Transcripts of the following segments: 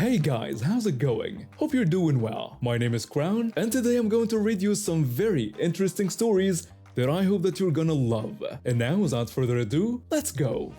Hey guys, how's it going? Hope you're doing well. My name is Crown, and today I'm going to read you some very interesting stories that I hope that you're gonna love. And now, without further ado, let's go!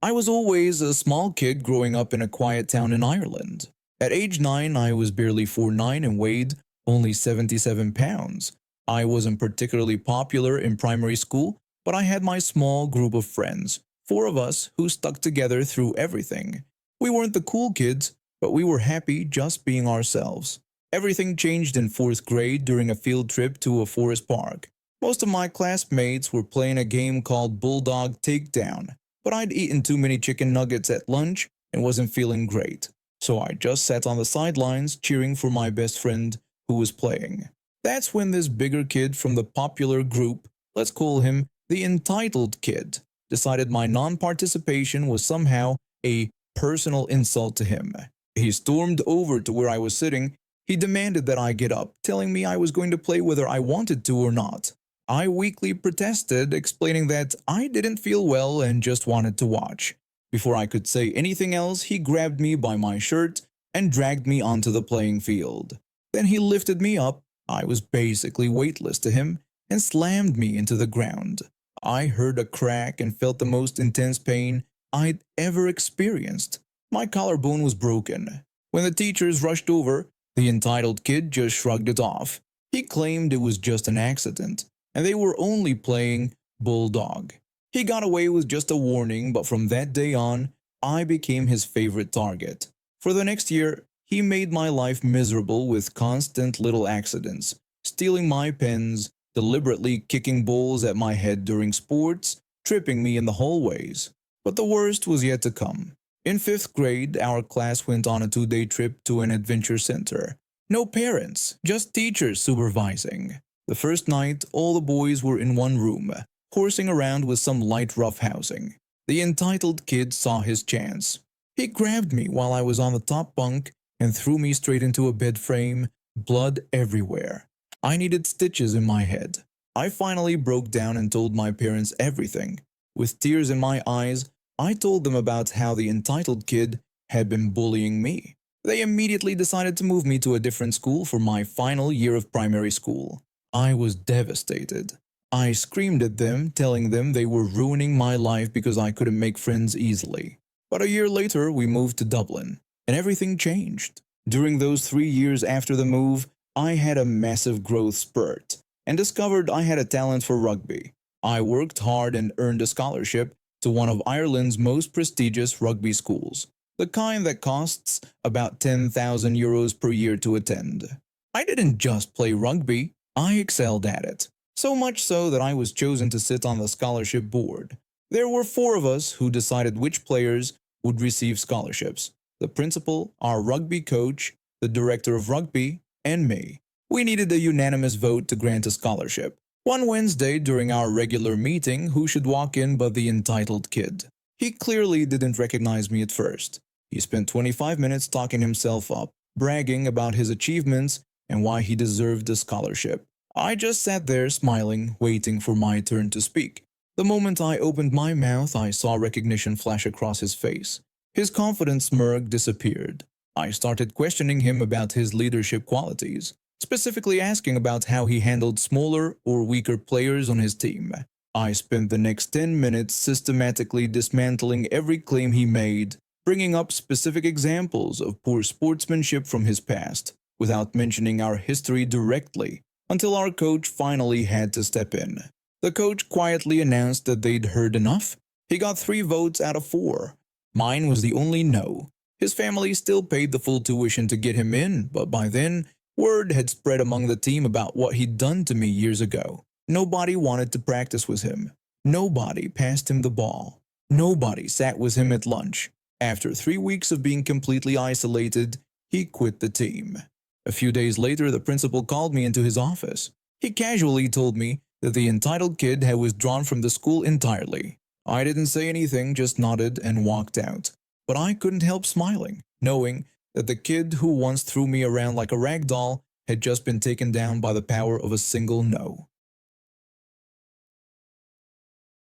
I was always a small kid growing up in a quiet town in Ireland. At age 9, I was barely 4'9" and weighed only 77 pounds. I wasn't particularly popular in primary school, but I had my small group of friends, four of us who stuck together through everything. We weren't the cool kids, but we were happy just being ourselves. Everything changed in 4th grade during a field trip to a forest park. Most of my classmates were playing a game called Bulldog Takedown, but I'd eaten too many chicken nuggets at lunch and wasn't feeling great. So I just sat on the sidelines cheering for my best friend who was playing. That's when this bigger kid from the popular group, let's call him the entitled kid, decided my non-participation was somehow a personal insult to him. He stormed over to where I was sitting. He demanded that I get up, telling me I was going to play whether I wanted to or not. I weakly protested, explaining that I didn't feel well and just wanted to watch. Before I could say anything else, he grabbed me by my shirt and dragged me onto the playing field. Then he lifted me up, I was basically weightless to him, and slammed me into the ground. I heard a crack and felt the most intense pain I'd ever experienced. My collarbone was broken. When the teachers rushed over, the entitled kid just shrugged it off. He claimed it was just an accident, and they were only playing Bulldog. He got away with just a warning, but from that day on, I became his favorite target. For the next year, he made my life miserable with constant little accidents, stealing my pens, deliberately kicking balls at my head during sports, tripping me in the hallways. But the worst was yet to come. In 5th grade, our class went on a 2-day trip to an adventure center. No parents, just teachers supervising. The first night, all the boys were in one room, horsing around with some light roughhousing. The entitled kid saw his chance. He grabbed me while I was on the top bunk and threw me straight into a bed frame, blood everywhere. I needed stitches in my head. I finally broke down and told my parents everything. With tears in my eyes, I told them about how the entitled kid had been bullying me. They immediately decided to move me to a different school for my final year of primary school. I was devastated. I screamed at them, telling them they were ruining my life because I couldn't make friends easily. But a year later, we moved to Dublin, and everything changed. During those 3 years after the move, I had a massive growth spurt and discovered I had a talent for rugby. I worked hard and earned a scholarship to one of Ireland's most prestigious rugby schools, the kind that costs about €10,000 per year to attend. I didn't just play rugby, I excelled at it. So much so that I was chosen to sit on the scholarship board. There were 4 of us who decided which players would receive scholarships: the principal, our rugby coach, the director of rugby, and me. We needed a unanimous vote to grant a scholarship. One Wednesday during our regular meeting, who should walk in but the entitled kid? He clearly didn't recognize me at first. He spent 25 minutes talking himself up, bragging about his achievements and why he deserved the scholarship. I just sat there smiling, waiting for my turn to speak. The moment I opened my mouth, I saw recognition flash across his face. His confident smirk disappeared. I started questioning him about his leadership qualities, specifically asking about how he handled smaller or weaker players on his team. I spent the next 10 minutes systematically dismantling every claim he made, bringing up specific examples of poor sportsmanship from his past, without mentioning our history directly, until our coach finally had to step in. The coach quietly announced that they'd heard enough. He got 3 votes out of 4. Mine was the only no. His family still paid the full tuition to get him in, but by then, word had spread among the team about what he'd done to me years ago. Nobody wanted to practice with him. Nobody passed him the ball. Nobody sat with him at lunch. After 3 weeks of being completely isolated, he quit the team. A few days later, the principal called me into his office. He casually told me that the entitled kid had withdrawn from the school entirely. I didn't say anything, just nodded and walked out. But I couldn't help smiling, knowing that the kid who once threw me around like a rag doll had just been taken down by the power of a single no.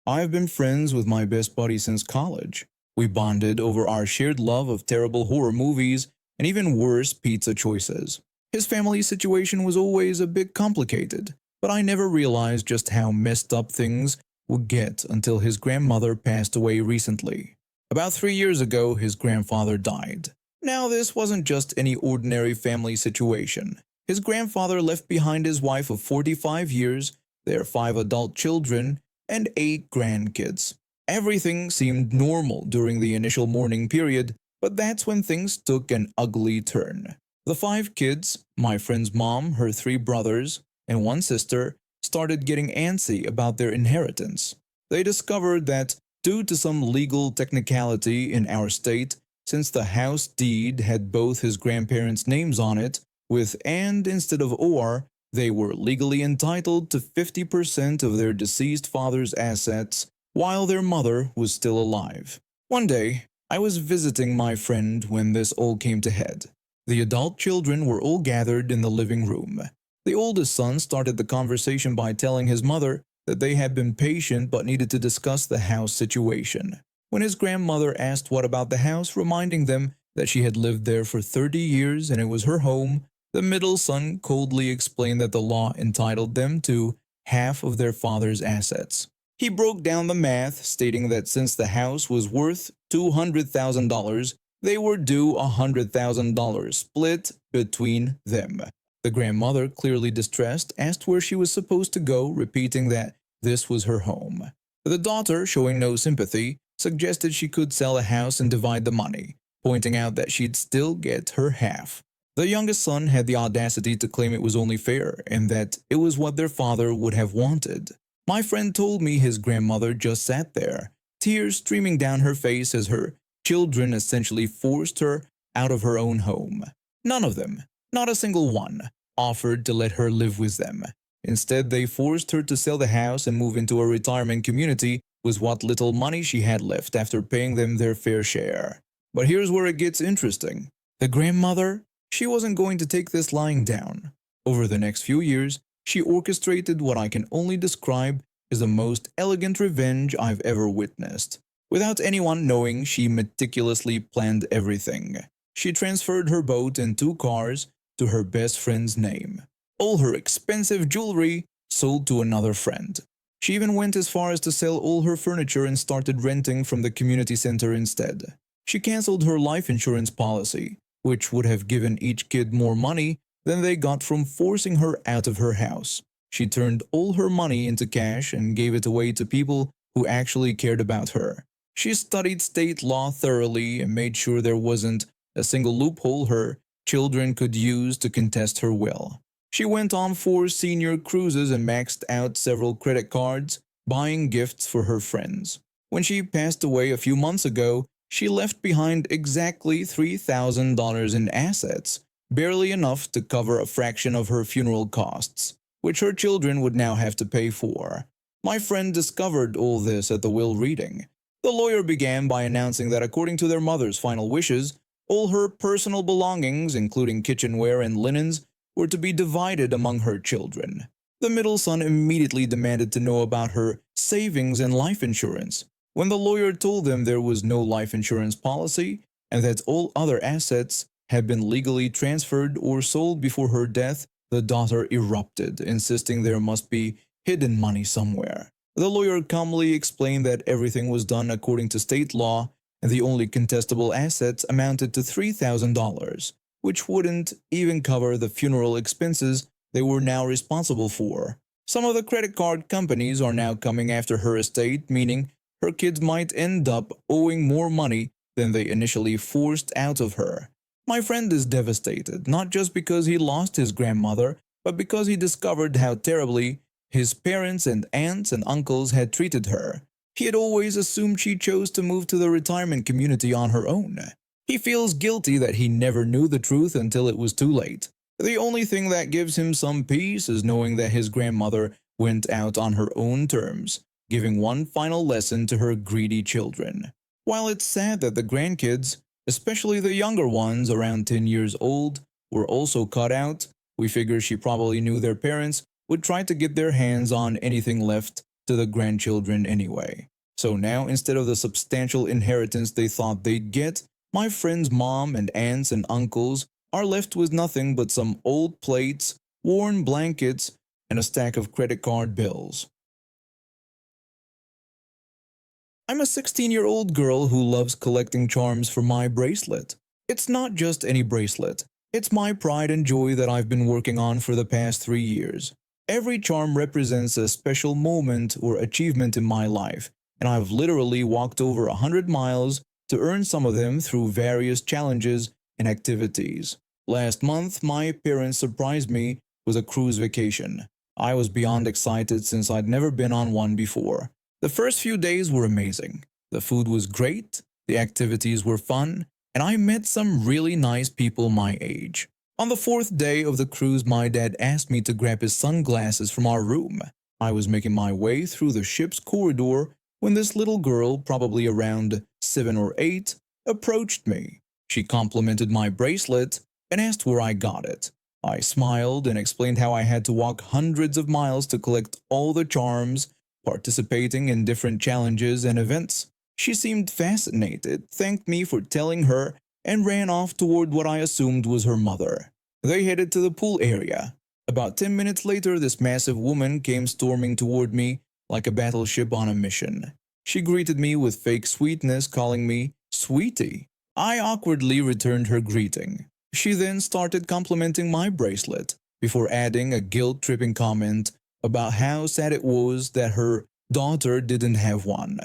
I've been friends with my best buddy since college. We bonded over our shared love of terrible horror movies and even worse pizza choices. His family situation was always a bit complicated, but I never realized just how messed up things would get until his grandmother passed away recently. About 3 years ago, his grandfather died. Now, this wasn't just any ordinary family situation. His grandfather left behind his wife of 45 years, their 5 adult children, and 8 grandkids. Everything seemed normal during the initial mourning period, but that's when things took an ugly turn. The 5 kids, my friend's mom, her 3 brothers, and 1 sister, started getting antsy about their inheritance. They discovered that, due to some legal technicality in our state, since the house deed had both his grandparents' names on it, with "and" instead of "or", they were legally entitled to 50% of their deceased father's assets while their mother was still alive. One day, I was visiting my friend when this all came to head. The adult children were all gathered in the living room. The oldest son started the conversation by telling his mother that they had been patient but needed to discuss the house situation. When his grandmother asked what about the house, reminding them that she had lived there for 30 years and it was her home, the middle son coldly explained that the law entitled them to half of their father's assets. He broke down the math, stating that since the house was worth $200,000, they were due $100,000 split between them. The grandmother, clearly distressed, asked where she was supposed to go, repeating that this was her home. The daughter, showing no sympathy, suggested she could sell the house and divide the money, pointing out that she'd still get her half. The youngest son had the audacity to claim it was only fair and that it was what their father would have wanted. My friend told me his grandmother just sat there, tears streaming down her face as her children essentially forced her out of her own home. None of them, not a single one, offered to let her live with them. Instead, they forced her to sell the house and move into a retirement community with what little money she had left after paying them their fair share. But here's where it gets interesting. The grandmother, she wasn't going to take this lying down. Over the next few years, she orchestrated what I can only describe as the most elegant revenge I've ever witnessed. Without anyone knowing, she meticulously planned everything. She transferred her boat and 2 cars to her best friend's name. All her expensive jewelry sold to another friend. She even went as far as to sell all her furniture and started renting from the community center instead. She canceled her life insurance policy, which would have given each kid more money than they got from forcing her out of her house. She turned all her money into cash and gave it away to people who actually cared about her. She studied state law thoroughly and made sure there wasn't a single loophole her children could use to contest her will. She went on 4 senior cruises and maxed out several credit cards, buying gifts for her friends. When she passed away a few months ago, she left behind exactly $3,000 in assets, barely enough to cover a fraction of her funeral costs, which her children would now have to pay for. My friend discovered all this at the will reading. The lawyer began by announcing that according to their mother's final wishes, all her personal belongings, including kitchenware and linens, were to be divided among her children. The middle son immediately demanded to know about her savings and life insurance. When the lawyer told them there was no life insurance policy and that all other assets had been legally transferred or sold before her death, the daughter erupted, insisting there must be hidden money somewhere. The lawyer calmly explained that everything was done according to state law and the only contestable assets amounted to $3,000, which wouldn't even cover the funeral expenses they were now responsible for. Some of the credit card companies are now coming after her estate, meaning her kids might end up owing more money than they initially forced out of her. My friend is devastated, not just because he lost his grandmother, but because he discovered how terribly his parents and aunts and uncles had treated her. He had always assumed she chose to move to the retirement community on her own. He feels guilty that he never knew the truth until it was too late. The only thing that gives him some peace is knowing that his grandmother went out on her own terms, giving one final lesson to her greedy children. While it's sad that the grandkids, especially the younger ones around 10 years old, were also cut out, we figure she probably knew their parents would try to get their hands on anything left to the grandchildren anyway. So now, instead of the substantial inheritance they thought they'd get, my friend's mom and aunts and uncles are left with nothing but some old plates, worn blankets, and a stack of credit card bills. I'm a 16-year-old girl who loves collecting charms for my bracelet. It's not just any bracelet. It's my pride and joy that I've been working on for the past 3 years. Every charm represents a special moment or achievement in my life, and I've literally walked over 100 miles to earn some of them through various challenges and activities. Last month, my parents surprised me with a cruise vacation. I was beyond excited since I'd never been on one before. The first few days were amazing. The food was great, the activities were fun, and I met some really nice people my age. On the fourth day of the cruise, my dad asked me to grab his sunglasses from our room. I was making my way through the ship's corridor when this little girl, probably around 7 or 8, approached me. She complimented my bracelet and asked where I got it. I smiled and explained how I had to walk hundreds of miles to collect all the charms, participating in different challenges and events. She seemed fascinated, thanked me for telling her, and ran off toward what I assumed was her mother. They headed to the pool area. About 10 minutes later, this massive woman came storming toward me like a battleship on a mission. She greeted me with fake sweetness, calling me "sweetie." I awkwardly returned her greeting. She then started complimenting my bracelet, before adding a guilt-tripping comment about how sad it was that her daughter didn't have one.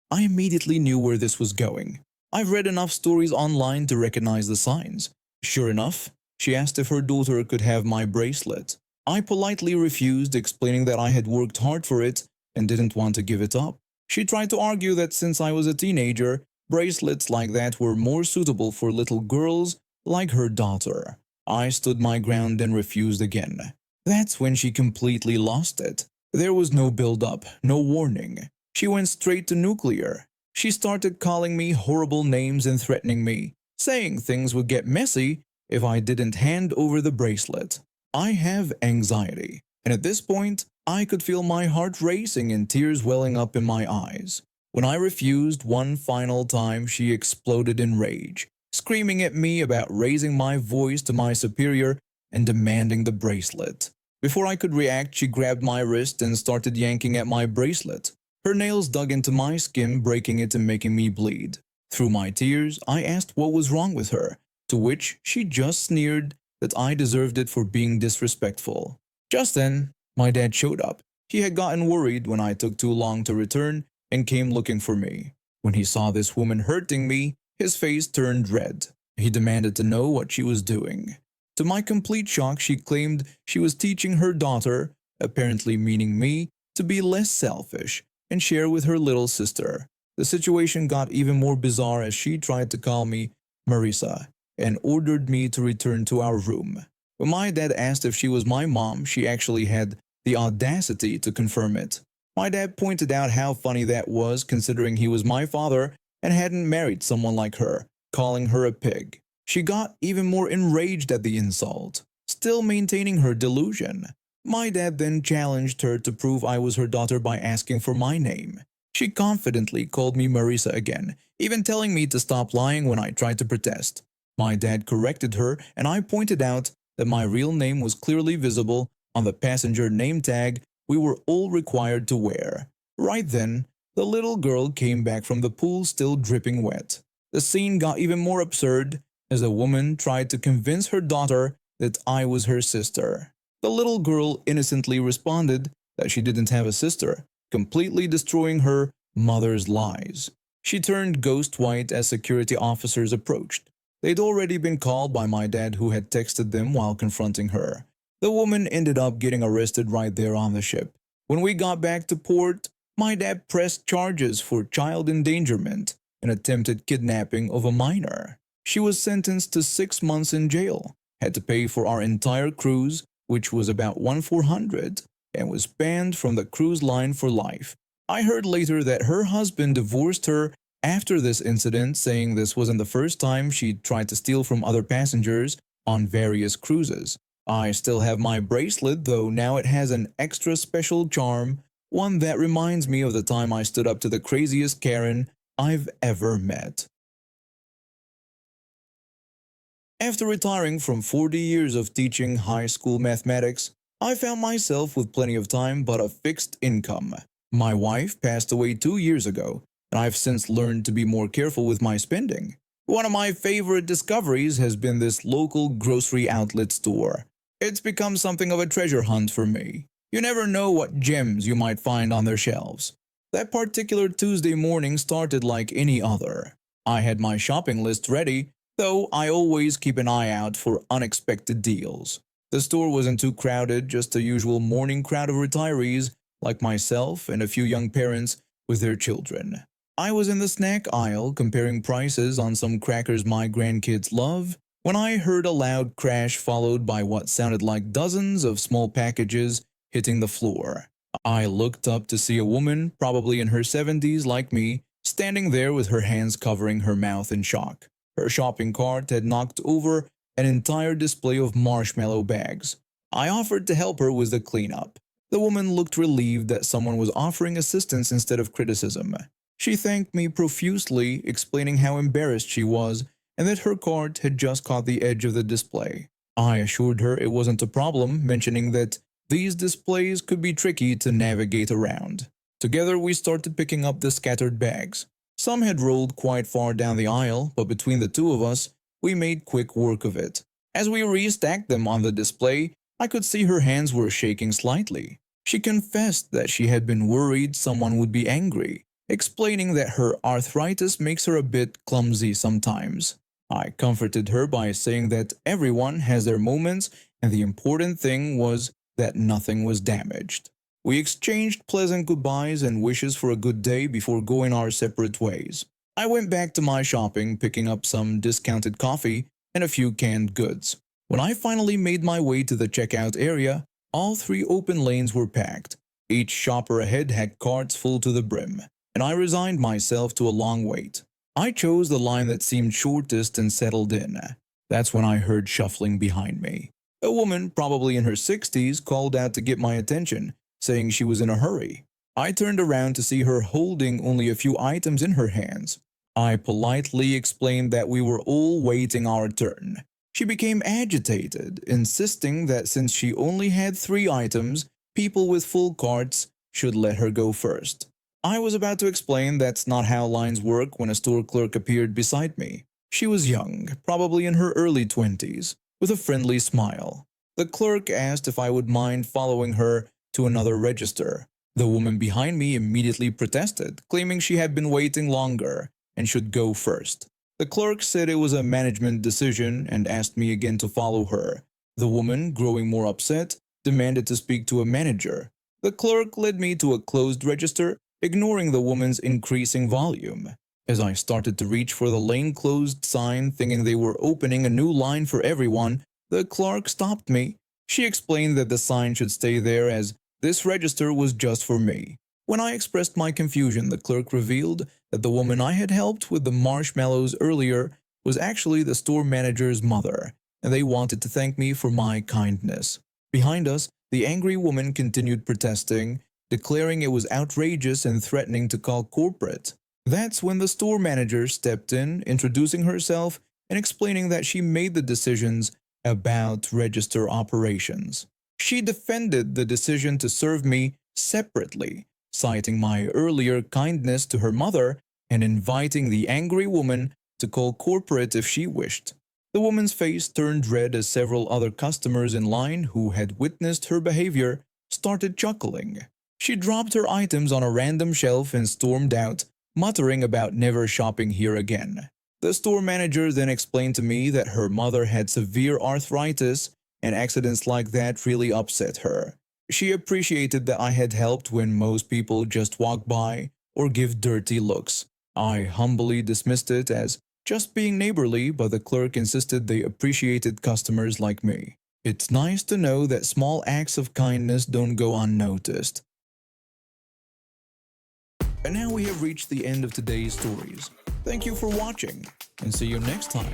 I immediately knew where this was going. I've read enough stories online to recognize the signs. Sure enough, she asked if her daughter could have my bracelet. I politely refused, explaining that I had worked hard for it and didn't want to give it up. She tried to argue that since I was a teenager, bracelets like that were more suitable for little girls like her daughter. I stood my ground and refused again. That's when she completely lost it. There was no build-up, no warning. She went straight to nuclear. She started calling me horrible names and threatening me, saying things would get messy if I didn't hand over the bracelet. I have anxiety, and at this point, I could feel my heart racing and tears welling up in my eyes. When I refused one final time, she exploded in rage, screaming at me about raising my voice to my superior and demanding the bracelet. Before I could react, she grabbed my wrist and started yanking at my bracelet. Her nails dug into my skin, breaking it and making me bleed. Through my tears, I asked what was wrong with her, to which she just sneered that I deserved it for being disrespectful. Just then, my dad showed up. He had gotten worried when I took too long to return and came looking for me. When he saw this woman hurting me, his face turned red. He demanded to know what she was doing. To my complete shock, she claimed she was teaching her daughter, apparently meaning me, to be less selfish and share with her little sister. The situation got even more bizarre as she tried to call me Marisa and ordered me to return to our room. When my dad asked if she was my mom, she actually had the audacity to confirm it. My dad pointed out how funny that was, considering he was my father and hadn't married someone like her, calling her a pig. She got even more enraged at the insult, still maintaining her delusion. My dad then challenged her to prove I was her daughter by asking for my name. She confidently called me Marisa again, even telling me to stop lying when I tried to protest. My dad corrected her, and I pointed out that my real name was clearly visible on the passenger name tag we were all required to wear. Right then, the little girl came back from the pool still dripping wet. The scene got even more absurd as the woman tried to convince her daughter that I was her sister. The little girl innocently responded that she didn't have a sister, completely destroying her mother's lies. She turned ghost white as security officers approached. They'd already been called by my dad, who had texted them while confronting her. The woman ended up getting arrested right there on the ship. When we got back to port, my dad pressed charges for child endangerment and attempted kidnapping of a minor. She was sentenced to 6 months in jail, had to pay for our entire cruise, which was about $1,400, and was banned from the cruise line for life. I heard later that her husband divorced her after this incident, saying this wasn't the first time she'd tried to steal from other passengers on various cruises. I still have my bracelet, though now it has an extra special charm one that reminds me of the time I stood up to the craziest Karen I've ever met. After retiring from 40 years of teaching high school mathematics, I found myself with plenty of time but a fixed income. My wife passed away 2 years ago, and I've since learned to be more careful with my spending. One of my favorite discoveries has been this local grocery outlet store. It's become something of a treasure hunt for me. You never know what gems you might find on their shelves. That particular Tuesday morning started like any other. I had my shopping list ready, though I always keep an eye out for unexpected deals. The store wasn't too crowded, just a usual morning crowd of retirees like myself and a few young parents with their children. I was in the snack aisle comparing prices on some crackers my grandkids love when I heard a loud crash followed by what sounded like dozens of small packages hitting the floor. I looked up to see a woman, probably in her 70s like me, standing there with her hands covering her mouth in shock. Her shopping cart had knocked over an entire display of marshmallow bags. I offered to help her with the cleanup. The woman looked relieved that someone was offering assistance instead of criticism. She thanked me profusely, explaining how embarrassed she was and that her cart had just caught the edge of the display. I assured her it wasn't a problem, mentioning that these displays could be tricky to navigate around. Together we started picking up the scattered bags. Some had rolled quite far down the aisle, but between the two of us, we made quick work of it. As we restacked them on the display, I could see her hands were shaking slightly. She confessed that she had been worried someone would be angry, explaining that her arthritis makes her a bit clumsy sometimes. I comforted her by saying that everyone has their moments and the important thing was that nothing was damaged. We exchanged pleasant goodbyes and wishes for a good day before going our separate ways. I went back to my shopping, picking up some discounted coffee and a few canned goods. When I finally made my way to the checkout area, all 3 open lanes were packed. Each shopper ahead had carts full to the brim, and I resigned myself to a long wait. I chose the line that seemed shortest and settled in. That's when I heard shuffling behind me. A woman, probably in her 60s, called out to get my attention, saying she was in a hurry. I turned around to see her holding only a few items in her hands. I politely explained that we were all waiting our turn. She became agitated, insisting that since she only had 3 items, people with full carts should let her go first. I was about to explain that's not how lines work when a store clerk appeared beside me. She was young, probably in her early 20s, with a friendly smile. The clerk asked if I would mind following her to another register. The woman behind me immediately protested, claiming she had been waiting longer and should go first. The clerk said it was a management decision and asked me again to follow her. The woman, growing more upset, demanded to speak to a manager. The clerk led me to a closed register, ignoring the woman's increasing volume. As I started to reach for the lane closed sign, thinking they were opening a new line for everyone, the clerk stopped me. She explained that the sign should stay there as this register was just for me. When I expressed my confusion, the clerk revealed that the woman I had helped with the marshmallows earlier was actually the store manager's mother, and they wanted to thank me for my kindness. Behind us, the angry woman continued protesting, declaring it was outrageous and threatening to call corporate. That's when the store manager stepped in, introducing herself and explaining that she made the decisions about register operations. She defended the decision to serve me separately, citing my earlier kindness to her mother and inviting the angry woman to call corporate if she wished. The woman's face turned red as several other customers in line who had witnessed her behavior started chuckling. She dropped her items on a random shelf and stormed out, muttering about never shopping here again. The store manager then explained to me that her mother had severe arthritis and accidents like that really upset her. She appreciated that I had helped when most people just walk by or give dirty looks. I humbly dismissed it as just being neighborly, but the clerk insisted they appreciated customers like me. It's nice to know that small acts of kindness don't go unnoticed. And now we have reached the end of today's stories. Thank you for watching, and see you next time.